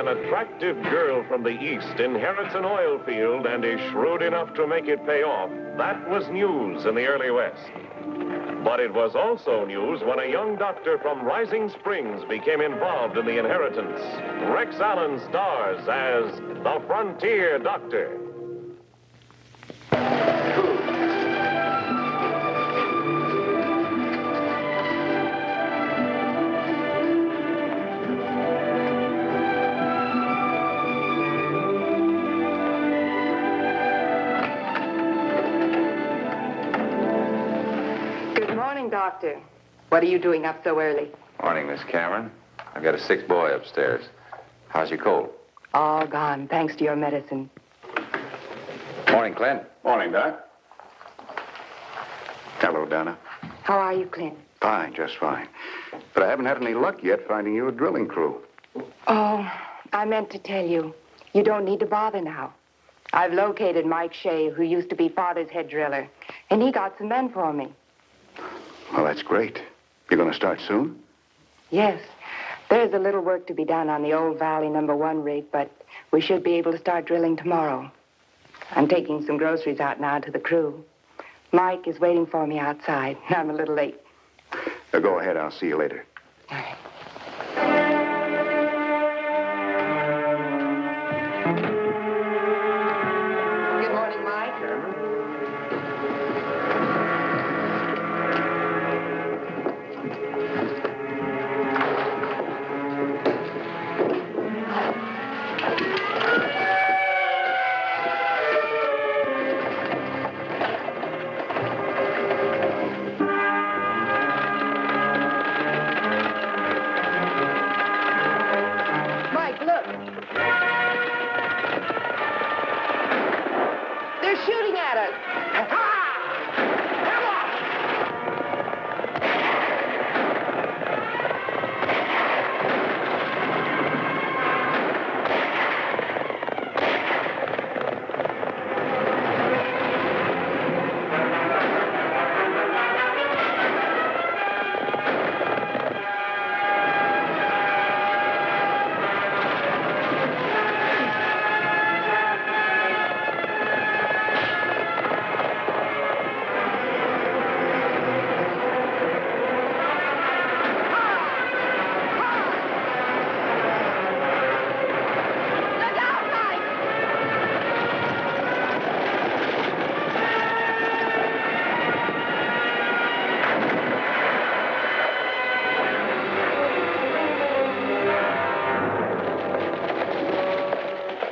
an attractive girl from the East inherits an oil field and is shrewd enough to make it pay off, that was news in the early West. But it was also news when a young doctor from Rising Springs became involved in the inheritance. Rex Allen stars as the Frontier Doctor. Doctor, what are you doing up so early? Morning, Miss Cameron. I've got a sick boy upstairs. How's your cold? All gone, thanks to your medicine. Morning, Clint. Morning, Doc. Hello, Donna. How are you, Clint? Fine, just fine. But I haven't had any luck yet finding you a drilling crew. Oh, I meant to tell you. You don't need to bother now. I've located Mike Shea, who used to be Father's head driller, and he got some men for me. Well, that's great. You're going to start soon? Yes. There's a little work to be done on the old Valley #1 rig, but we should be able to start drilling tomorrow. I'm taking some groceries out now to the crew. Mike is waiting for me outside. I'm a little late. Go ahead. I'll see you later. All right. Good morning, Mike. Shooting at us.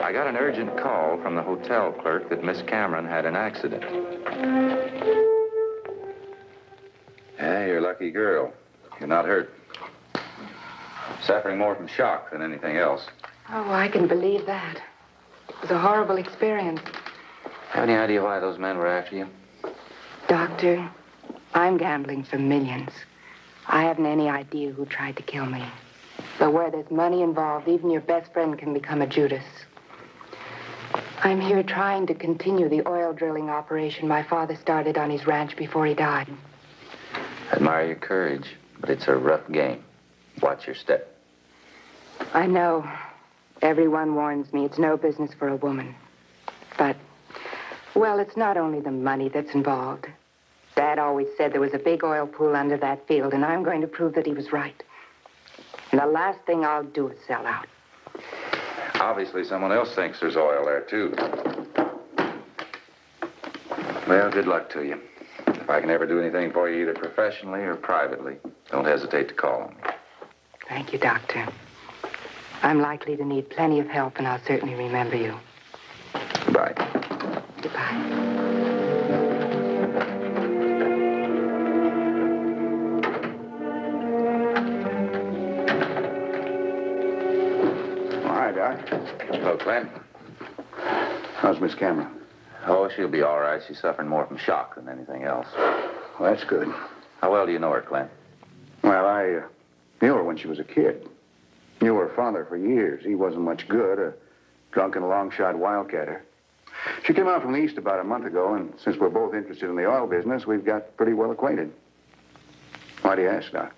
I got an urgent call from the hotel clerk that Miss Cameron had an accident. Yeah, you're a lucky girl. You're not hurt. Suffering more from shock than anything else. Oh, I can believe that. It was a horrible experience. Have any idea why those men were after you? Doctor, I'm gambling for millions. I haven't any idea who tried to kill me. But where there's money involved, even your best friend can become a Judas. I'm here trying to continue the oil drilling operation my father started on his ranch before he died. I admire your courage, but it's a rough game. Watch your step. I know. Everyone warns me it's no business for a woman. But, well, it's not only the money that's involved. Dad always said there was a big oil pool under that field, and I'm going to prove that he was right. And the last thing I'll do is sell out. Obviously, someone else thinks there's oil there, too. Well, good luck to you. If I can ever do anything for you, either professionally or privately, don't hesitate to call on me. Thank you, Doctor. I'm likely to need plenty of help, and I'll certainly remember you. Goodbye. Goodbye. Doc. Hello, Clint. How's Miss Cameron? Oh, she'll be all right. She's suffering more from shock than anything else. Well, that's good. How well do you know her, Clint? Well, I knew her when she was a kid. Knew her father for years. He wasn't much good, a drunken, long-shot wildcatter. She came out from the East about a month ago, and since we're both interested in the oil business, we've got pretty well acquainted. Why do you ask, Doc?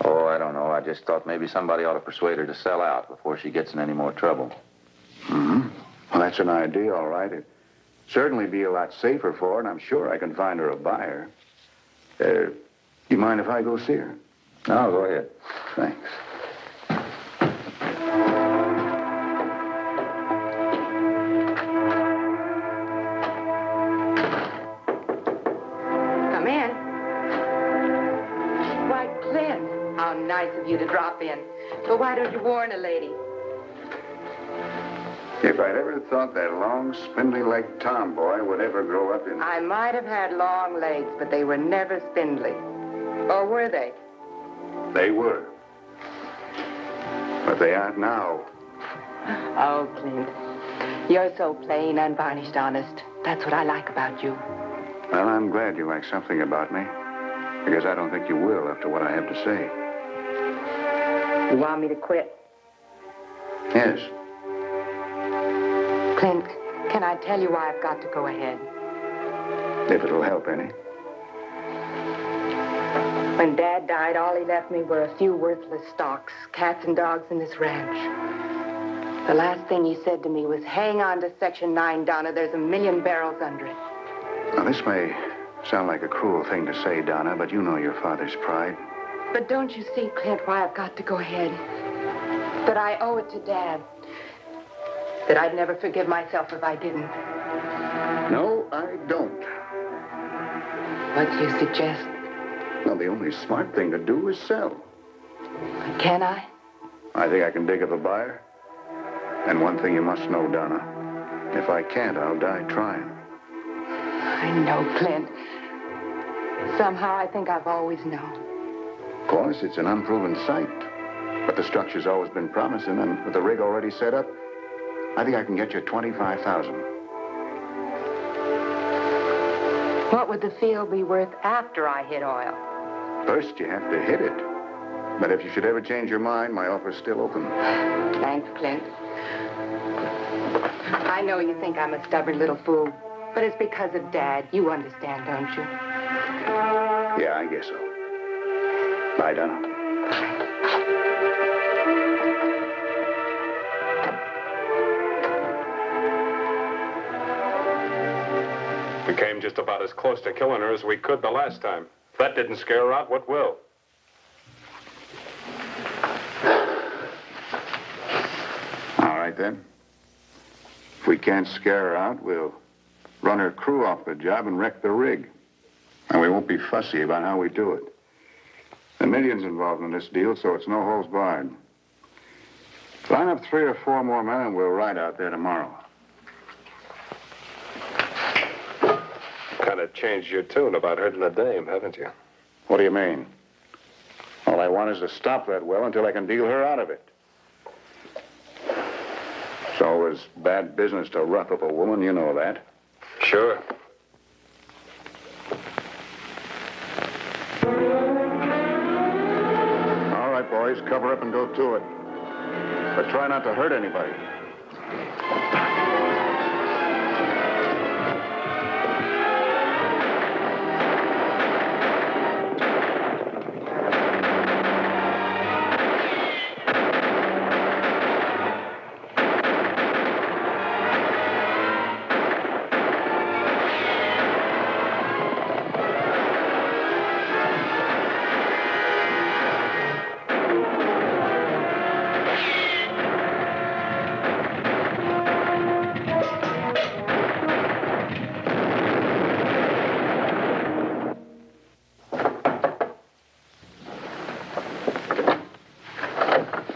Oh, I don't know. I just thought maybe somebody ought to persuade her to sell out before she gets in any more trouble. Mm-hmm. Well, that's an idea, all right. It'd certainly be a lot safer for her, and I'm sure I can find her a buyer. You mind if I go see her? No, go ahead. Thanks. Come in. Why, Clint, how nice of you to drop in. But why don't you warn a lady? If I'd ever thought that long, spindly-legged tomboy would ever grow up in... I might have had long legs, but they were never spindly. Or were they? They were. But they aren't now. Oh, Clint, you're so plain, unvarnished honest. That's what I like about you. Well, I'm glad you like something about me, because I don't think you will after what I have to say. You want me to quit? Yes. Clint, can I tell you why I've got to go ahead? If it'll help any. When Dad died, all he left me were a few worthless stocks, cats and dogs in this ranch. The last thing he said to me was, hang on to Section 9, Donna. There's 1,000,000 barrels under it. Now, this may sound like a cruel thing to say, Donna, but you know your father's pride. But don't you see, Clint, why I've got to go ahead? That I owe it to Dad. That I'd never forgive myself if I didn't. No, I don't. What do you suggest? Well, the only smart thing to do is sell. Can I? I think I can dig up a buyer. And one thing you must know, Donna. If I can't, I'll die trying. I know, Clint. Somehow I think I've always known. Of course, it's an unproven site. But the structure's always been promising, and with the rig already set up, I think I can get you $25,000. What would the field be worth after I hit oil? First, you have to hit it. But if you should ever change your mind, my offer's still open. Thanks, Clint. I know you think I'm a stubborn little fool, but it's because of Dad. You understand, don't you? Yeah, I guess so. Bye, Donna. We came just about as close to killing her as we could the last time. If that didn't scare her out, what will? All right, then. If we can't scare her out, we'll run her crew off the job and wreck the rig. And we won't be fussy about how we do it. The millions involved in this deal, so it's no holds barred. Line up 3 or 4 more men and we'll ride out there tomorrow. Kind of changed your tune about hurting the dame, haven't you? What do you mean? All I want is to stop that well until I can deal her out of it. It's always bad business to rough up a woman, you know that. Sure. All right, boys, cover up and go to it. But try not to hurt anybody.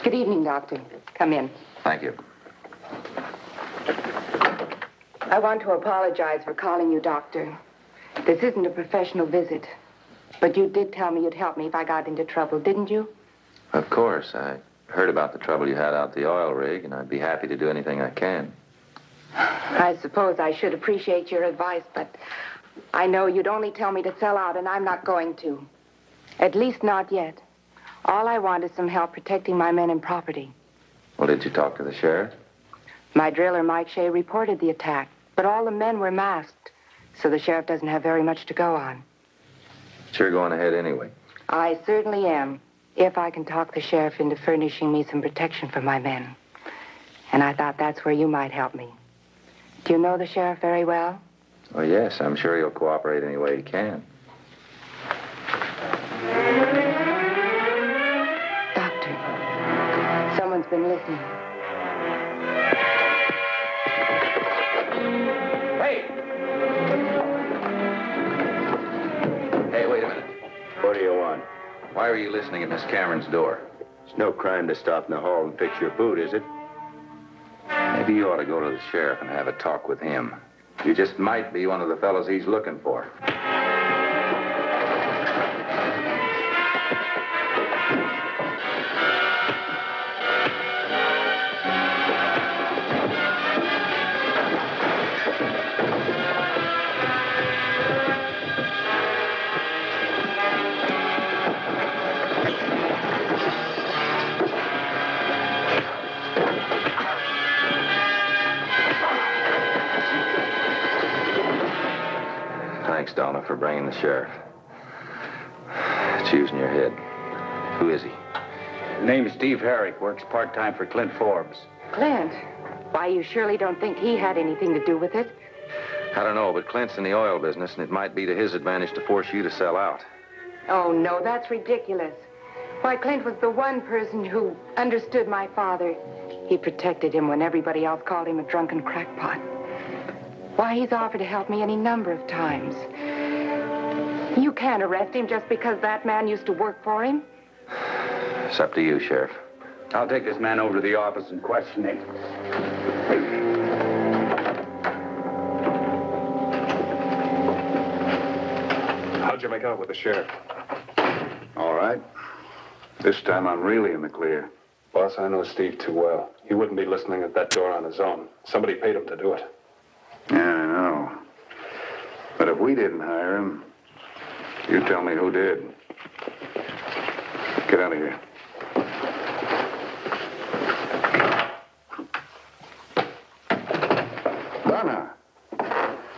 Good evening, Doctor. Come in. Thank you. I want to apologize for calling you doctor. This isn't a professional visit. But you did tell me you'd help me if I got into trouble, didn't you? Of course. I heard about the trouble you had out the oil rig, and I'd be happy to do anything I can. I suppose I should appreciate your advice, but I know you'd only tell me to sell out, and I'm not going to. At least not yet. All I want is some help protecting my men and property. Well, did you talk to the sheriff? My driller, Mike Shea, reported the attack, but all the men were masked, so the sheriff doesn't have very much to go on. Sure going ahead anyway. I certainly am, if I can talk the sheriff into furnishing me some protection for my men. And I thought that's where you might help me. Do you know the sheriff very well? Well, yes, I'm sure he'll cooperate any way he can. Doctor, someone's been listening. Hey, wait a minute. What do you want? Why were you listening at Miss Cameron's door? It's no crime to stop in the hall and fix your boot, is it? Maybe you ought to go to the sheriff and have a talk with him. You just might be one of the fellows he's looking for. Thanks, Donna, for bringing the sheriff. It's using your head. Who is he? His name's Steve Herrick. Works part-time for Clint Forbes. Clint? Why, you surely don't think he had anything to do with it? I don't know, but Clint's in the oil business, and it might be to his advantage to force you to sell out. Oh, no, that's ridiculous. Why, Clint was the one person who understood my father. He protected him when everybody else called him a drunken crackpot. Why, he's offered to help me any number of times. You can't arrest him just because that man used to work for him. It's up to you, Sheriff. I'll take this man over to the office and question him. How'd you make out with the sheriff? All right. This time I'm really in the clear. Boss, I know Steve too well. He wouldn't be listening at that door on his own. Somebody paid him to do it. Yeah, I know. But if we didn't hire him, you tell me who did. Get out of here. Donna.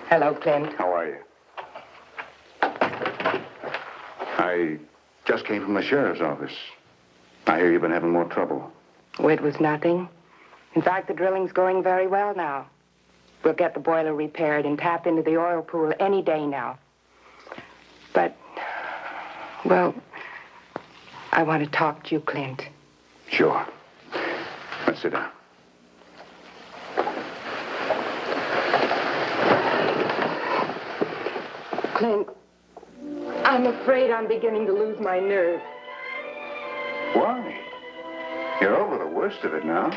Hello, Clint. How are you? I just came from the sheriff's office. I hear you've been having more trouble. Oh, it was nothing. In fact, the drilling's going very well now. We'll get the boiler repaired and tap into the oil pool any day now. But, well, I want to talk to you, Clint. Sure. Let's sit down. Clint, I'm afraid I'm beginning to lose my nerve. Why? You're over the worst of it now.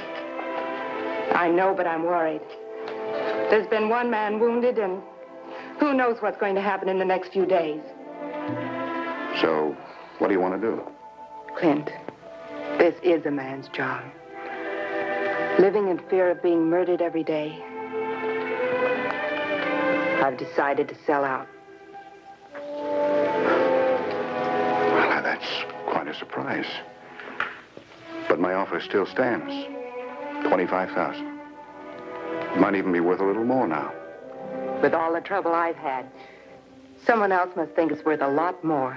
I know, but I'm worried. There's been one man wounded, and who knows what's going to happen in the next few days. So, what do you want to do? Clint, this is a man's job. Living in fear of being murdered every day. I've decided to sell out. Well, that's quite a surprise. But my offer still stands. $25,000. It might even be worth a little more now. With all the trouble I've had, someone else must think it's worth a lot more.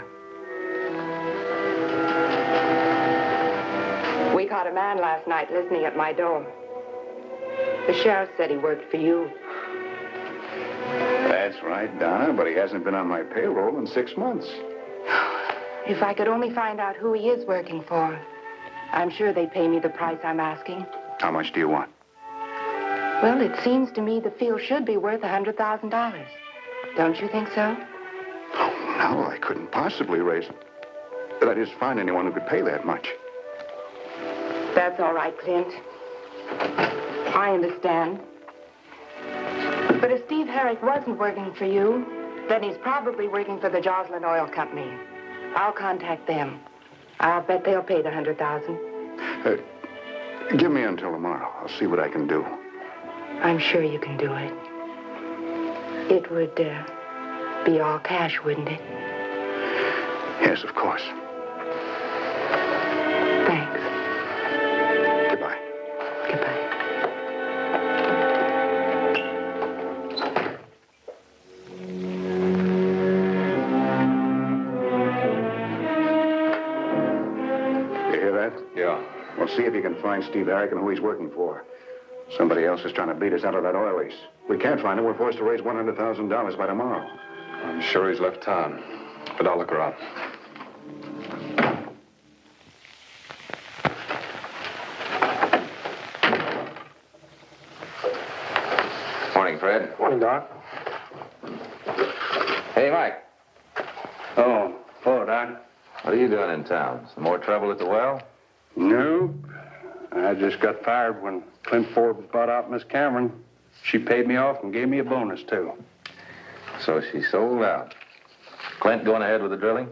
We caught a man last night listening at my door. The sheriff said he worked for you. That's right, Donna, but he hasn't been on my payroll in 6 months. If I could only find out who he is working for, I'm sure they'd pay me the price I'm asking. How much do you want? Well, it seems to me the field should be worth $100,000. Don't you think so? Oh, no, I couldn't possibly raise it. But I just find anyone who could pay that much. That's all right, Clint. I understand. But if Steve Herrick wasn't working for you, then he's probably working for the Joslin Oil Company. I'll contact them. I'll bet they'll pay the $100,000. Give me until tomorrow. I'll see what I can do. I'm sure you can do it. It would be all cash, wouldn't it? Yes, of course. Thanks. Goodbye. Goodbye. Well, see if you can find Steve Herrick and who he's working for. Somebody else is trying to beat us out of that oil lease. We can't find him. We're forced to raise $100,000 by tomorrow. I'm sure he's left town, but I'll look around. Morning, Fred. Morning, Doc. Hey, Mike. Oh, hello, Doc. What are you doing in town? Some more trouble at the well? Nope. I just got fired when Clint Forbes bought out Miss Cameron. She paid me off and gave me a bonus, too. So she sold out. Clint going ahead with the drilling?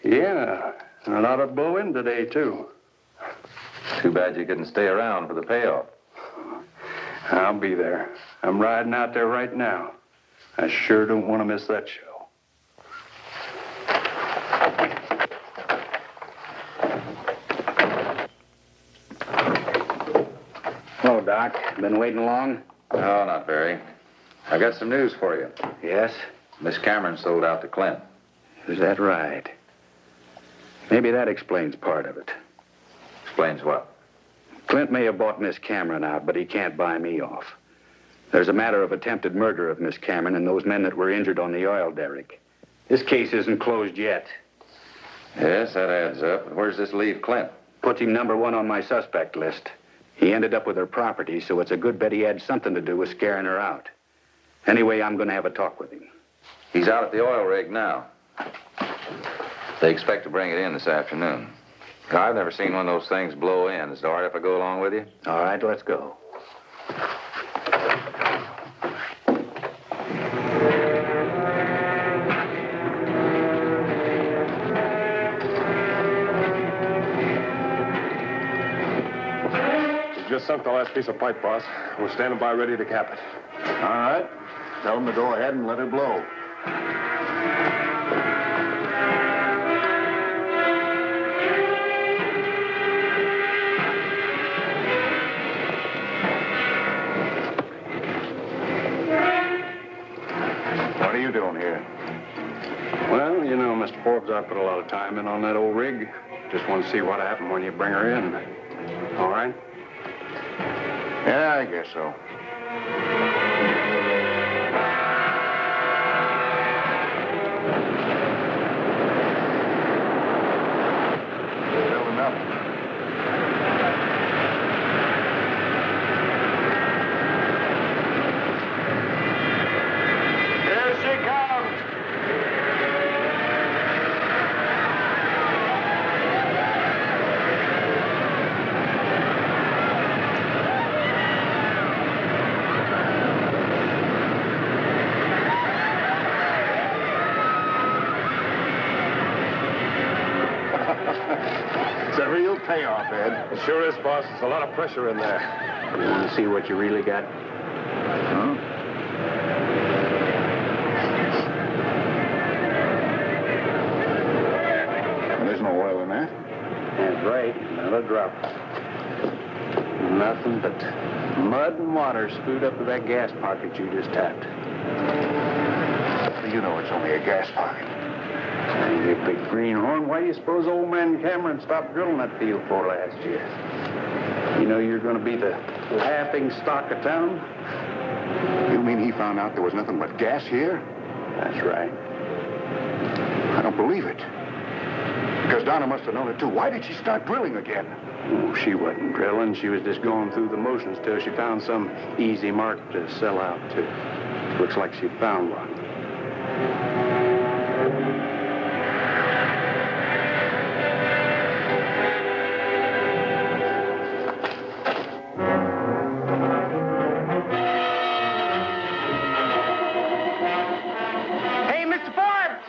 Yeah, and it ought to blow in today, too. Too bad you couldn't stay around for the payoff. I'll be there. I'm riding out there right now. I sure don't want to miss that show. Hello, Doc. Been waiting long? No, not very. I got some news for you. Yes? Miss Cameron sold out to Clint. Is that right? Maybe that explains part of it. Explains what? Clint may have bought Miss Cameron out, but he can't buy me off. There's a matter of attempted murder of Miss Cameron and those men that were injured on the oil derrick. This case isn't closed yet. Yes, that adds up. But where's this leave Clint? Puts him number one on my suspect list. He ended up with her property, so it's a good bet he had something to do with scaring her out. Anyway, I'm going to have a talk with him. He's out at the oil rig now. They expect to bring it in this afternoon. I've never seen one of those things blow in. Is it all right if I go along with you? All right, let's go. We just sunk the last piece of pipe, boss. We're standing by ready to cap it. All right. Tell them to go ahead and let it blow. What are you doing here? Well, you know, Mr. Forbes, I put a lot of time in on that old rig. Just want to see what happened when you bring her in. All right? Yeah, I guess so. Filling up. Here she comes. It's a real payoff, Ed. It sure is, boss. There's a lot of pressure in there. You want to see what you really got? Huh? There's no oil in that. That's right. Not a drop. Nothing but mud and water spewed up to that gas pocket you just tapped. You know it's only a gas pocket. You big greenhorn, why do you suppose old man Cameron stopped drilling that field for last year? You know you're going to be the laughing stock of town? You mean he found out there was nothing but gas here? That's right. I don't believe it. Because Donna must have known it too. Why did she start drilling again? Oh, she wasn't drilling. She was just going through the motions till she found some easy mark to sell out to. Looks like she found one. Hey, Mr. Forbes!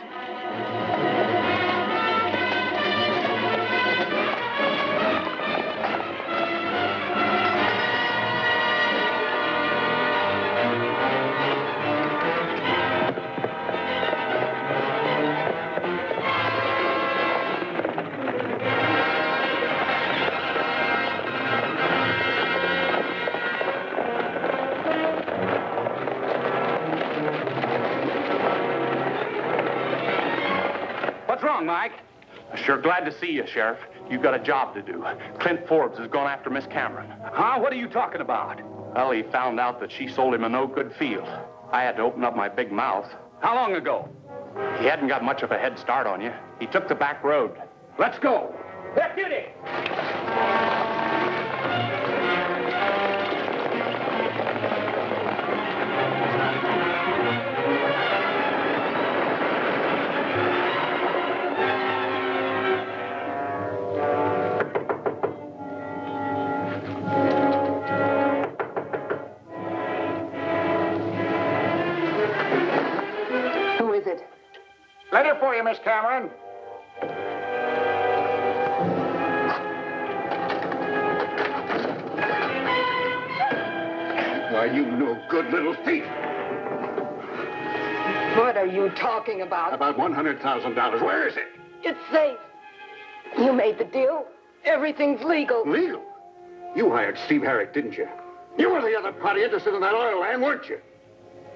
What's wrong, Mike? Sure glad to see you, Sheriff. You've got a job to do. Clint Forbes has gone after Miss Cameron. Huh? What are you talking about? Well, he found out that she sold him a no-good field. I had to open up my big mouth. How long ago? He hadn't got much of a head start on you. He took the back road. Let's go. Deputy! Who is it? Letter for you, Miss Cameron. Why, you no good little thief. What are you talking about? About $100,000. Where is it? It's safe. You made the deal. Everything's legal. Legal? You hired Steve Herrick, didn't you? You were the other party interested in that oil land, weren't you?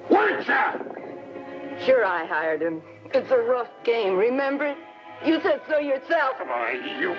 Weren't you? Sure, I hired him. It's a rough game, remember? You said so yourself. Why, you...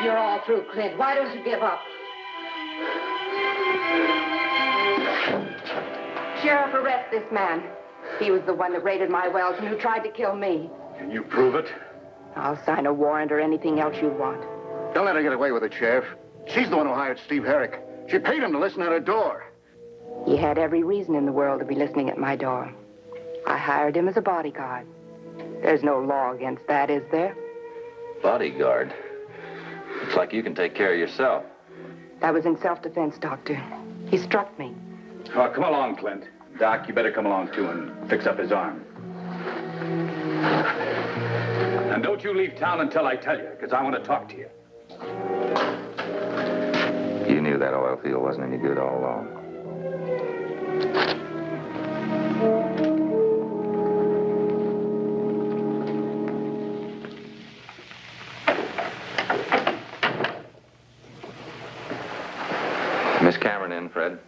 You're all through, Clint. Why don't you give up? Sheriff, arrest this man. He was the one that raided my wells and who tried to kill me. Can you prove it? I'll sign a warrant or anything else you want. Don't let her get away with it, Sheriff. She's the one who hired Steve Herrick. She paid him to listen at her door. He had every reason in the world to be listening at my door. I hired him as a bodyguard. There's no law against that, is there? Bodyguard? Looks like you can take care of yourself. That was in self-defense, Doctor. He struck me. Oh, come along, Clint. Doc, you better come along, too, and fix up his arm. And don't you leave town until I tell you, because I want to talk to you. You knew that oil field wasn't any good all along. Miss Cameron in, Fred?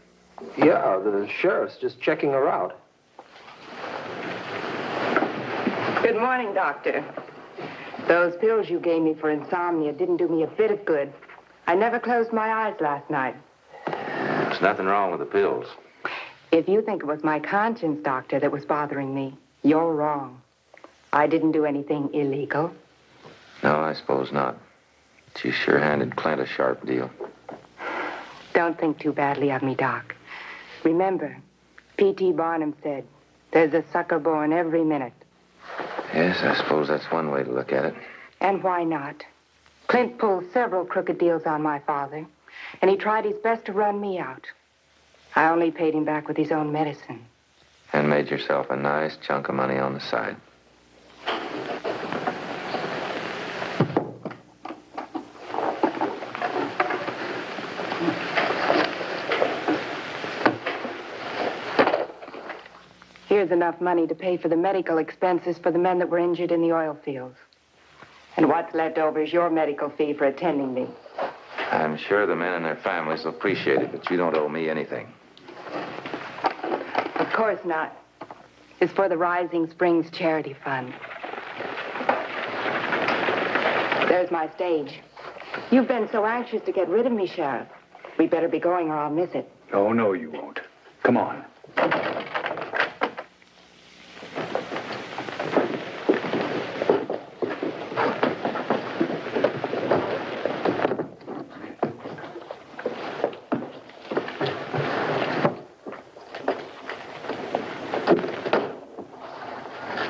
Yeah, the sheriff's just checking her out. Good morning, Doctor. Those pills you gave me for insomnia didn't do me a bit of good. I never closed my eyes last night. There's nothing wrong with the pills. If you think it was my conscience, Doctor, that was bothering me, you're wrong. I didn't do anything illegal. No, I suppose not. She sure handed Clint a sharp deal. Don't think too badly of me, Doc. Remember, P.T. Barnum said, there's a sucker born every minute. Yes, I suppose that's one way to look at it. And why not? Clint pulled several crooked deals on my father, and he tried his best to run me out. I only paid him back with his own medicine. And made yourself a nice chunk of money on the side. Here's enough money to pay for the medical expenses for the men that were injured in the oil fields. And what's left over is your medical fee for attending me. I'm sure the men and their families will appreciate it, but you don't owe me anything. Of course not. It's for the Rising Springs Charity Fund. There's my stage. You've been so anxious to get rid of me, Sheriff. We better be going or I'll miss it. Oh, no, you won't. Come on.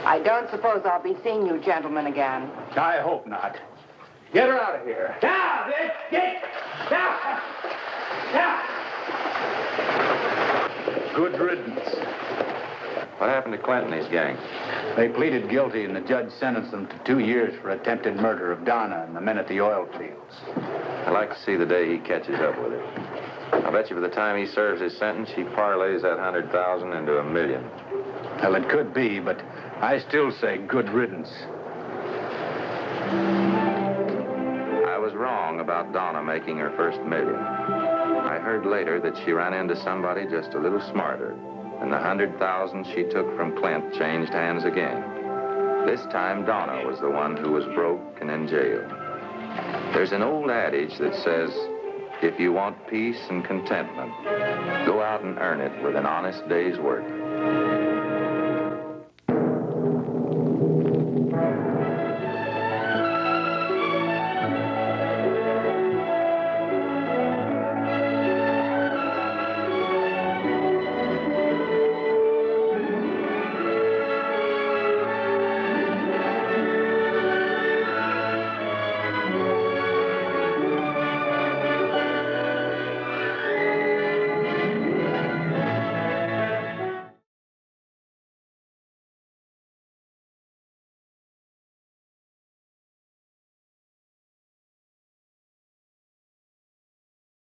I don't suppose I'll be seeing you gentlemen again. I hope not. Get her out of here. Down, bitch! Get down! Down! Good riddance. What happened to Clint and his gang? They pleaded guilty, and the judge sentenced them to 2 years for attempted murder of Donna and the men at the oil fields. I'd like to see the day he catches up with her. I bet you by the time he serves his sentence, he parlays that 100,000 into $1 million. Well, it could be, but I still say good riddance. I was wrong about Donna making her first $1 million. I heard later that she ran into somebody just a little smarter, and the 100,000 she took from Clint changed hands again. This time, Donna was the one who was broke and in jail. There's an old adage that says, if you want peace and contentment, go out and earn it with an honest day's work.